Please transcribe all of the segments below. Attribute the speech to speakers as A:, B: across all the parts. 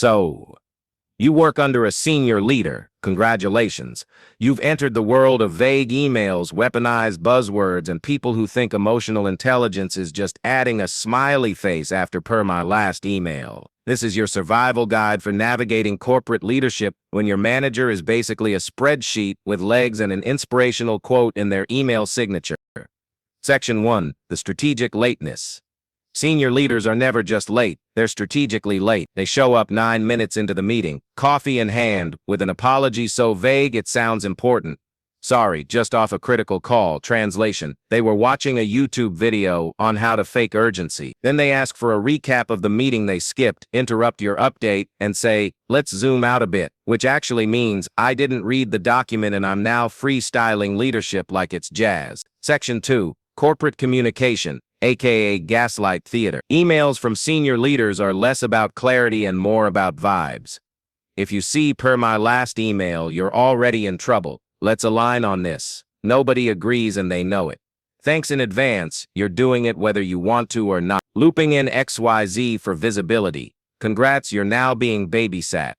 A: So, you work under a senior leader. Congratulations. You've entered the world of vague emails, weaponized buzzwords, and people who think emotional intelligence is just adding a smiley face after per my last email. This is your survival guide for navigating corporate leadership when your manager is basically a spreadsheet with legs and an inspirational quote in their email signature. Section 1. The strategic lateness. Senior leaders are never just late, they're strategically late. They show up 9 minutes into the meeting, coffee in hand, with an apology so vague it sounds important. Sorry, just off a critical call. Translation: they were watching a YouTube video on how to fake urgency. Then they ask for a recap of the meeting they skipped, interrupt your update, and say, let's zoom out a bit, which actually means, I didn't read the document and I'm now freestyling leadership like it's jazz. Section 2. Corporate communication, aka gaslight theater. Emails from senior leaders are less about clarity and more about vibes. If you see per my last email, you're already in trouble. Let's align on this. Nobody agrees and they know it. Thanks in advance, you're doing it whether you want to or not. Looping in XYZ for visibility. Congrats, you're now being babysat.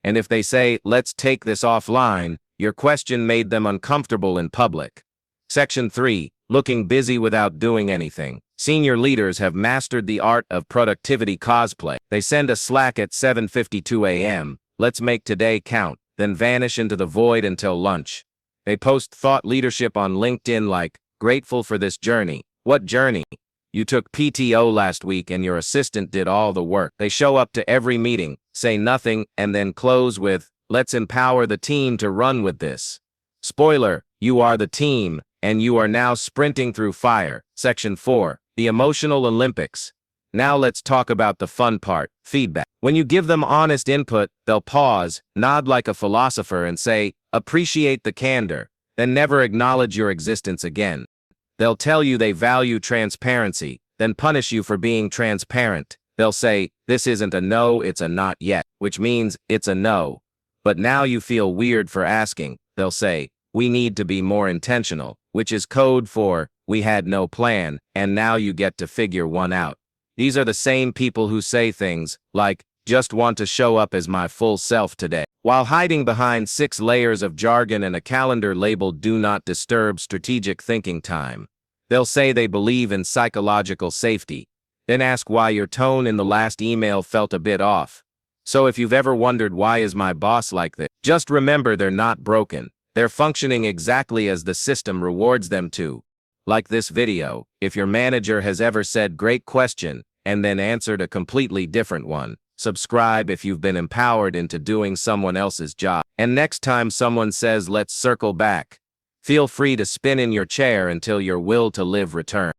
A: And if they say, let's take this offline, your question made them uncomfortable in public. Section 3. Looking busy without doing anything. Senior leaders have mastered the art of productivity cosplay. They send a Slack at 7:52 a.m., let's make today count, then vanish into the void until lunch. They post thought leadership on LinkedIn like, grateful for this journey. What journey? You took PTO last week and your assistant did all the work. They show up to every meeting, say nothing, and then close with, let's empower the team to run with this. Spoiler, you are the team, and you are now sprinting through fire. Section 4. The emotional Olympics. Now let's talk about the fun part, feedback. When you give them honest input, they'll pause, nod like a philosopher and say, appreciate the candor, then never acknowledge your existence again. They'll tell you they value transparency, then punish you for being transparent. They'll say, this isn't a no, it's a not yet, which means it's a no. But now you feel weird for asking. They'll say, we need to be more intentional, which is code for, we had no plan, and now you get to figure one out. These are the same people who say things like, just want to show up as my full self today, while hiding behind 6 layers of jargon and a calendar labeled do not disturb strategic thinking time. They'll say they believe in psychological safety, then ask why your tone in the last email felt a bit off. So if you've ever wondered why is my boss like this, just remember they're not broken. They're functioning exactly as the system rewards them to. Like this video, if your manager has ever said great question and then answered a completely different one, subscribe if you've been empowered into doing someone else's job. And next time someone says let's circle back, feel free to spin in your chair until your will to live returns.